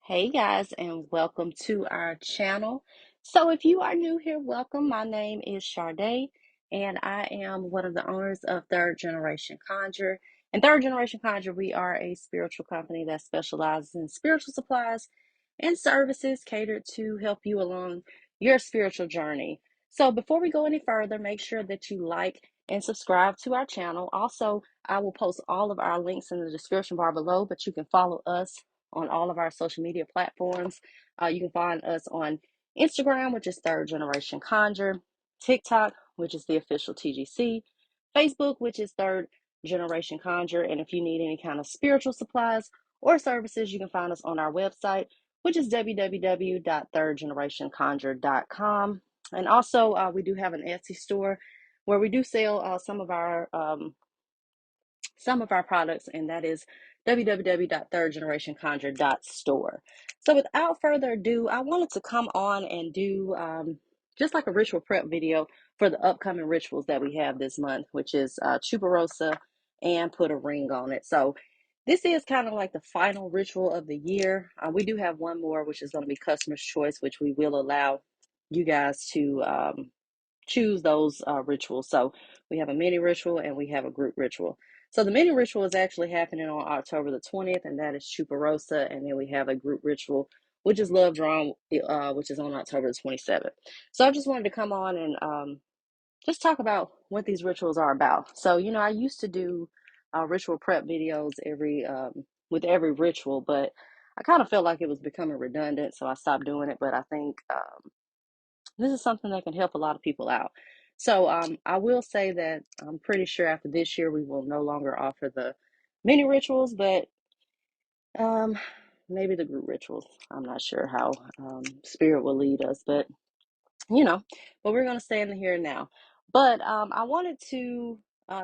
Hey guys, and welcome to our channel. So, if you are new here, welcome. My name is Sade, and I am one of the owners of Third Generation Conjure. And Third Generation Conjure, we are a spiritual company that specializes in spiritual supplies and services catered to help you along your spiritual journey. So, before we go any further, make sure that you like and subscribe to our channel. Also, I will post all of our links in the description bar below, but you can follow us on all of our social media platforms. You can find us on Instagram, which is Third Generation Conjure, TikTok, which is the official TGC, Facebook, which is Third Generation Conjure. And if you need any kind of spiritual supplies or services, you can find us on our website, which is www.thirdgenerationconjure.com. And also, we do have an Etsy store where we do sell some of our products, and that is www.thirdgenerationconjure.store. So without further ado, I wanted to come on and do just like a ritual prep video for the upcoming rituals that we have this month, which is Chuparossa and put a ring on it. So this is kind of like the final ritual of the year. We do have one more, which is going to be customer's choice, which we will allow you guys to choose those rituals. So we have a mini ritual and we have a group ritual. So the mini ritual is actually happening on October the 20th, and that is Chuparossa. And then we have a group ritual, which is Love Drawn, which is on October the 27th. So I just wanted to come on and just talk about what these rituals are about. So, I used to do ritual prep videos with every ritual, but I kind of felt like it was becoming redundant, so I stopped doing it. But I think this is something that can help a lot of people out. So I will say that I'm pretty sure after this year we will no longer offer the mini rituals, but um, maybe the group rituals. I'm not sure how spirit will lead us, but we're going to stay in the here and now. But I wanted to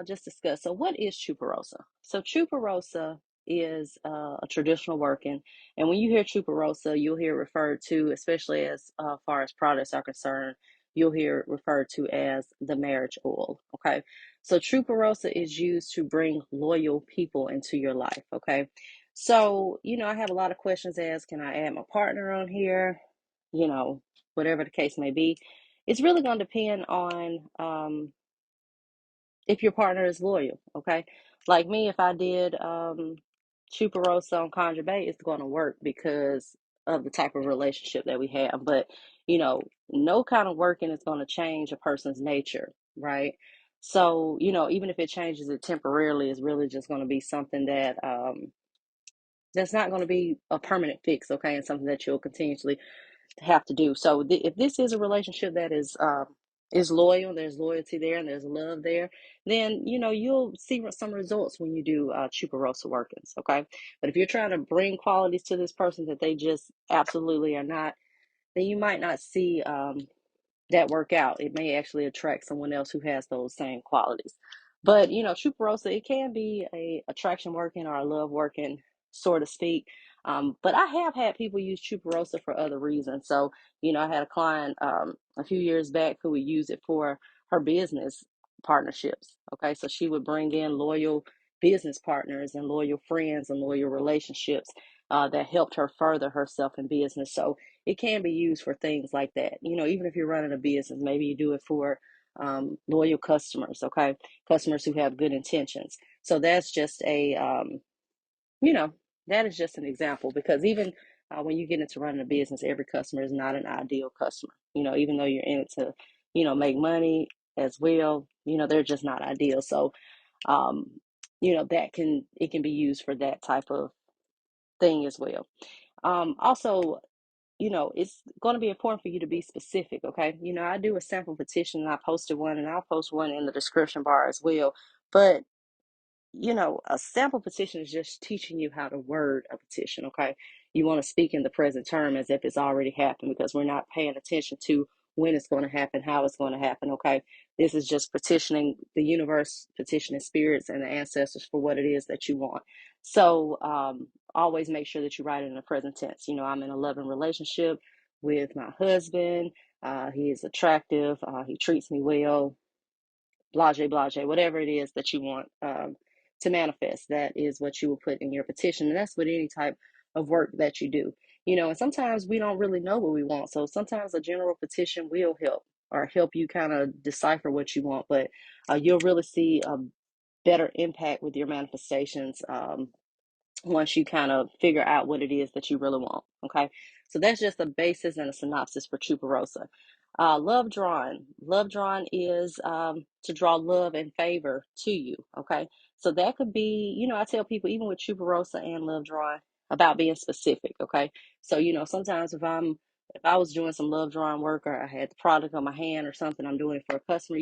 just discuss. So, what is Chuparossa? So, Chuparossa is a traditional working, and when you hear Chuparossa, you'll hear it referred to, especially as far as products are concerned, you'll hear it referred to as the marriage oil. Okay, so Chuparossa is used to bring loyal people into your life. Okay, so I have a lot of questions as, can I add my partner on here? You know, whatever the case may be. It's really going to depend on if your partner is loyal, okay? Like me, if I did Chuparosa on Conjure Bay, it's going to work because of the type of relationship that we have. But, no kind of working is going to change a person's nature, right? So, even if it changes it temporarily, it's really just going to be something that's not going to be a permanent fix, okay? And something that you'll continuously have to do. So if this is a relationship that is loyal, there's loyalty there, and there's love there, then you'll see some results when you do Chuparosa workings. Okay, but if you're trying to bring qualities to this person that they just absolutely are not, then you might not see that work out. It may actually attract someone else who has those same qualities. But Chuparosa, it can be a attraction working or a love working, so to speak. But I have had people use Chuparosa for other reasons. So, I had a client a few years back who would use it for her business partnerships. Okay, so she would bring in loyal business partners and loyal friends and loyal relationships that helped her further herself in business. So it can be used for things like that. Even if you're running a business, maybe you do it for loyal customers, okay? Customers who have good intentions. So that's just you know, that is just an example because even when you get into running a business, every customer is not an ideal customer. Even though you're in it to, make money as well, they're just not ideal. So, um, it can be used for that type of thing as well. Also, it's going to be important for you to be specific, okay? I do a sample petition and I posted one and I'll post one in the description bar as well. But, a sample petition is just teaching you how to word a petition, okay? You want to speak in the present term as if it's already happened because we're not paying attention to when it's going to happen, how it's going to happen, okay? This is just petitioning the universe, petitioning spirits and the ancestors for what it is that you want. So, always make sure that you write it in the present tense. I'm in a loving relationship with my husband. He is attractive. He treats me well. Blase, blase, whatever it is that you want to manifest. That is what you will put in your petition. And that's with any type of work that you do. And sometimes we don't really know what we want. So sometimes a general petition will help or help you kind of decipher what you want, but you'll really see a better impact with your manifestations once you kind of figure out what it is that you really want. Okay. So that's just a basis and a synopsis for Chuparossa. Love drawing. Love drawing is to draw love and favor to you. Okay. So that could be, I tell people even with Chuparossa and love drawing about being specific. Okay. So, sometimes if I was doing some love drawing work or I had the product on my hand or something, I'm doing it for a customer,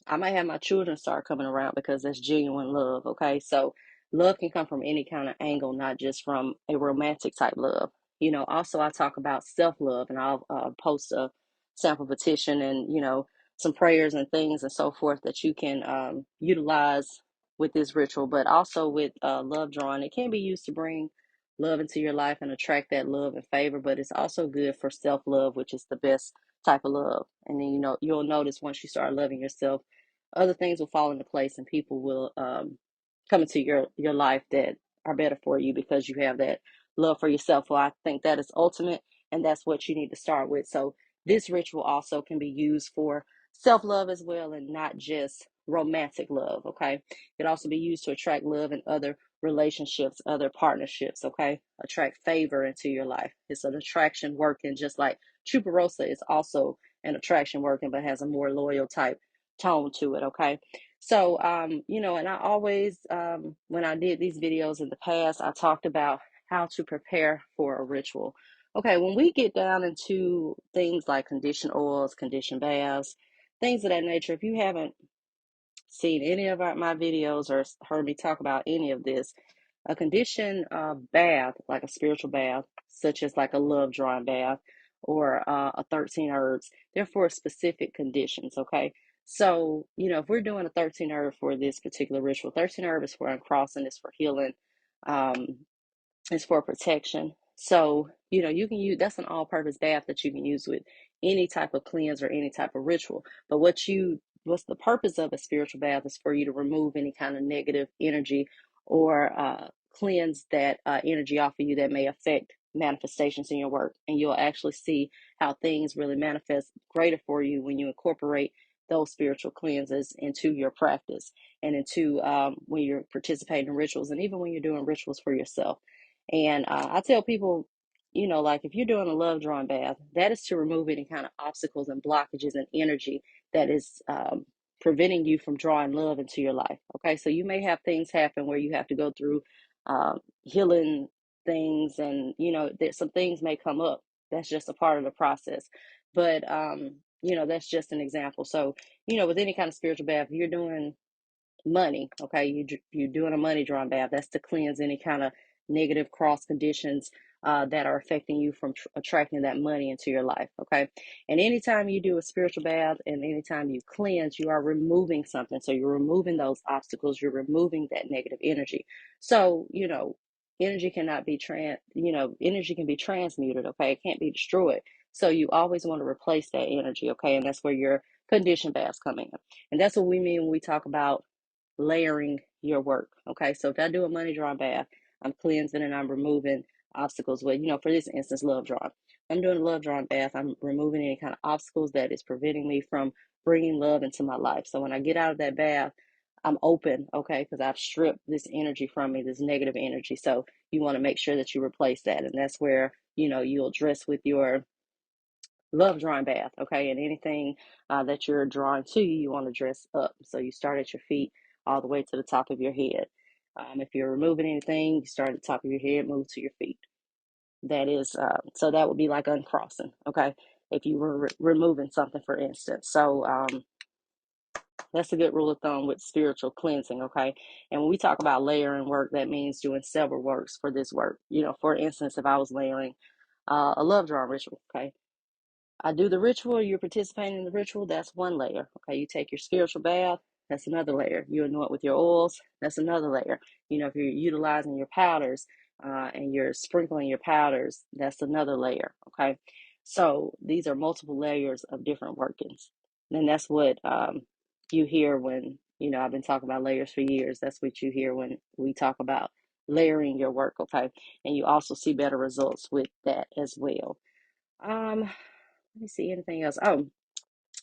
I might have my children start coming around because that's genuine love. Okay. So love can come from any kind of angle, not just from a romantic type love. Also, I talk about self love and I'll post a sample petition and, some prayers and things and so forth that you can utilize with this ritual, but also with love drawing. It can be used to bring love into your life and attract that love and favor, but it's also good for self love, which is the best type of love. And then, you'll notice once you start loving yourself, other things will fall into place and people will come into your life that are better for you because you have that love for yourself. Well, I think that is ultimate, and that's what you need to start with. So this ritual also can be used for self-love as well, and not just romantic love. Okay, it can also be used to attract love in other relationships, other partnerships. Okay, attract favor into your life. It's an attraction working, just like Chuparossa is also an attraction working, but has a more loyal type tone to it. Okay. So, and I always, when I did these videos in the past, I talked about how to prepare for a ritual. Okay, when we get down into things like conditioned oils, conditioned baths, things of that nature, if you haven't seen any of my videos or heard me talk about any of this, a conditioned bath, like a spiritual bath, such as like a love drawing bath or a 13 herbs, they're for specific conditions, okay? So, if we're doing a 13 herb for this particular ritual, 13 herb is for uncrossing, it's for healing, um, it's for protection. So, you can use that's an all purpose bath that you can use with any type of cleanse or any type of ritual. But what's the purpose of a spiritual bath is for you to remove any kind of negative energy or cleanse that energy off of you that may affect manifestations in your work. And you'll actually see how things really manifest greater for you when you incorporate those spiritual cleanses into your practice and into when you're participating in rituals and even when you're doing rituals for yourself. And I tell people, like if you're doing a love drawing bath, that is to remove any kind of obstacles and blockages and energy that is preventing you from drawing love into your life. Okay, so you may have things happen where you have to go through healing things, and that some things may come up. That's just a part of the process. But that's just an example. So with any kind of spiritual bath, if you're doing money. Okay, you're doing a money drawing bath. That's to cleanse any kind of negative cross conditions that are affecting you from attracting that money into your life. Okay, and anytime you do a spiritual bath and anytime you cleanse, you are removing something. So you're removing those obstacles. You're removing that negative energy. So energy cannot be energy can be transmuted. Okay, it can't be destroyed. So you always want to replace that energy. Okay, and that's where your condition baths come in. And that's what we mean when we talk about layering your work. Okay, so if I do a money drawing bath, I'm cleansing and I'm removing obstacles. Well, for this instance, love drawing. I'm doing a love drawing bath. I'm removing any kind of obstacles that is preventing me from bringing love into my life. So when I get out of that bath, I'm open, okay, because I've stripped this energy from me, this negative energy. So you want to make sure that you replace that. And that's where, you'll dress with your love drawing bath, okay, and anything that you're drawing to you, you want to dress up. So you start at your feet all the way to the top of your head. If you're removing anything, you start at the top of your head, move to your feet. That is, so that would be like uncrossing, okay, if you were removing something, for instance. So that's a good rule of thumb with spiritual cleansing, okay? And when we talk about layering work, that means doing several works for this work. For instance, if I was layering a love drawing ritual, okay, I do the ritual, you're participating in the ritual, that's one layer. Okay, you take your spiritual bath, that's another layer. You anoint with your oils, that's another layer. If you're utilizing your powders and you're sprinkling your powders, that's another layer. Okay, so these are multiple layers of different workings. And that's what you hear when, I've been talking about layers for years. That's what you hear when we talk about layering your work, okay? And you also see better results with that as well. Let me see anything else. Oh,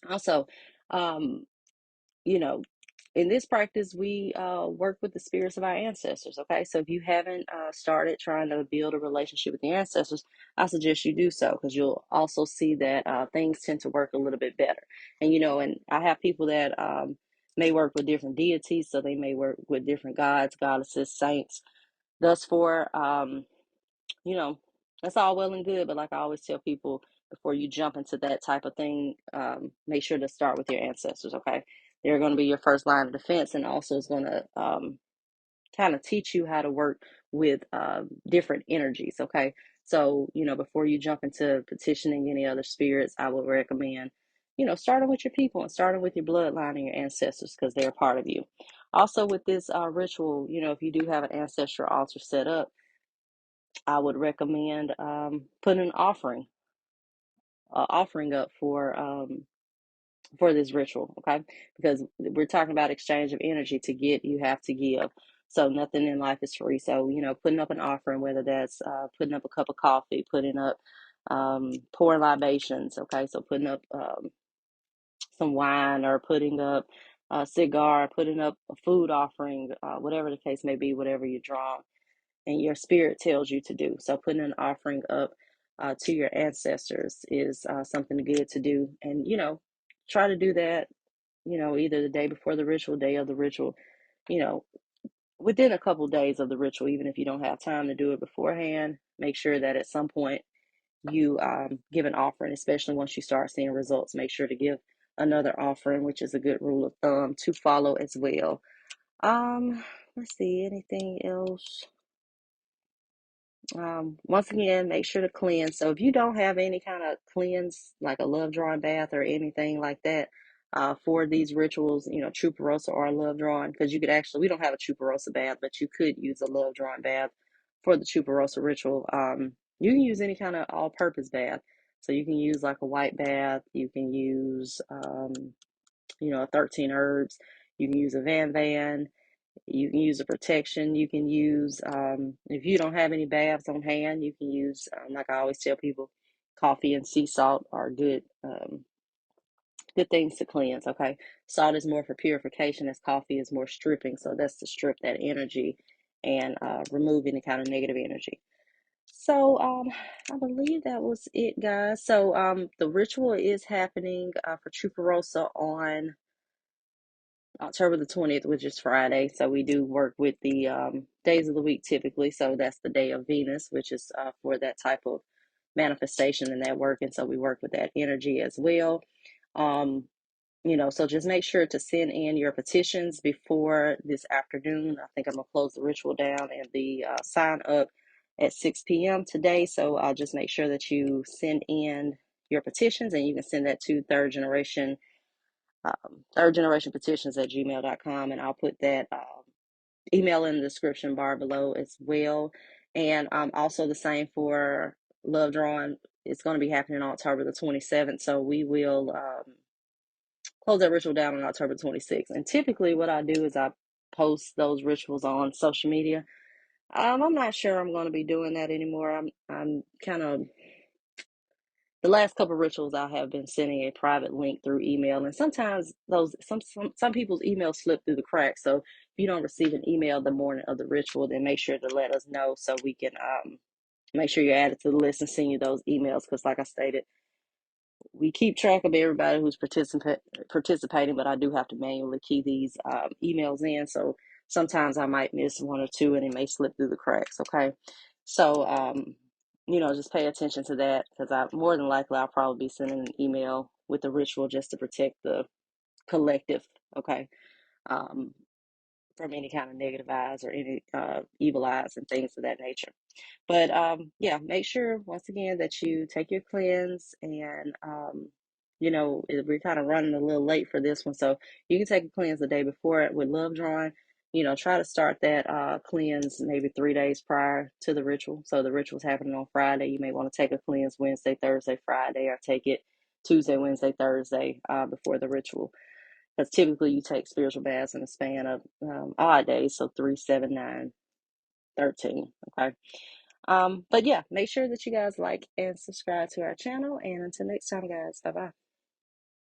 also, um, you know, in this practice, we work with the spirits of our ancestors. Okay, so if you haven't started trying to build a relationship with your ancestors, I suggest you do so because you'll also see that things tend to work a little bit better. And and I have people that may work with different deities, so they may work with different gods, goddesses, saints. Thus, for you know, that's all well and good, but like I always tell people, before you jump into that type of thing, make sure to start with your ancestors, okay? They're going to be your first line of defense, and also is going to kind of teach you how to work with different energies, okay? So, before you jump into petitioning any other spirits, I would recommend, starting with your people and starting with your bloodline and your ancestors because they're a part of you. Also, with this ritual, if you do have an ancestral altar set up, I would recommend putting an offering up for this ritual, okay? Because we're talking about exchange of energy. To get, you have to give. So nothing in life is free. So putting up an offering, whether that's putting up a cup of coffee, putting up pouring libations, okay? So putting up some wine, or putting up a cigar, putting up a food offering, whatever the case may be, whatever you draw and your spirit tells you to do. So putting an offering up to your ancestors is something good to do. And, try to do that, either the day before the ritual, day of the ritual, you know, within a couple of days of the ritual, even if you don't have time to do it beforehand, make sure that at some point you give an offering, especially once you start seeing results. Make sure to give another offering, which is a good rule of thumb to follow as well. Let's see, anything else? Once again, make sure to cleanse. So if you don't have any kind of cleanse, like a love drawing bath or anything like that, for these rituals, Chuparossa or a love drawing, because you could actually, we don't have a Chuparossa bath, but you could use a love drawing bath for the Chuparossa ritual. You can use any kind of all purpose bath. So you can use like a white bath, you can use, 13 herbs, you can use a van. You can use a protection. You can use, if you don't have any baths on hand, you can use, like I always tell people, coffee and sea salt are good things to cleanse. Okay, salt is more for purification, as coffee is more stripping. So that's to strip that energy and remove any kind of negative energy. So I believe that was it, guys. So the ritual is happening for Chuparossa on October the 20th, which is Friday. So we do work with the days of the week typically. So that's the day of Venus, which is for that type of manifestation and that work. And so we work with that energy as well. Um, so just make sure to send in your petitions before this afternoon. I think I'm going to close the ritual down and the sign up at 6 p.m. today. So I'll just make sure that you send in your petitions, and you can send that to third generation petitions at gmail.com, and I'll put that email in the description bar below as well. And also the same for love drawing. It's going to be happening on October the 27th, so we will close that ritual down on October 26th. And typically what I do is I post those rituals on social media. I'm not sure I'm going to be doing that anymore. I'm kind of, the last couple of rituals I have been sending a private link through email, and sometimes those some people's emails slip through the cracks. So if you don't receive an email the morning of the ritual, then make sure to let us know so we can make sure you're added to the list and send you those emails. Because like I stated, we keep track of everybody who's participating, but I do have to manually key these emails in. So sometimes I might miss one or two, and it may slip through the cracks. Okay, so just pay attention to that, because I more than likely I'll probably be sending an email with the ritual just to protect the collective. Okay, um, from any kind of negative eyes or any evil eyes and things of that nature. But yeah, make sure once again that you take your cleanse, and we're kind of running a little late for this one, so you can take a cleanse the day before it with love drawing. Try to start that cleanse maybe 3 days prior to the ritual. So the ritual's happening on Friday. You may want to take a cleanse Wednesday, Thursday, Friday, or take it Tuesday, Wednesday, Thursday before the ritual. Because typically you take spiritual baths in a span of odd days, so 3, 7, 9, 13. Okay. But yeah, make sure that you guys like and subscribe to our channel. And until next time, guys, bye bye.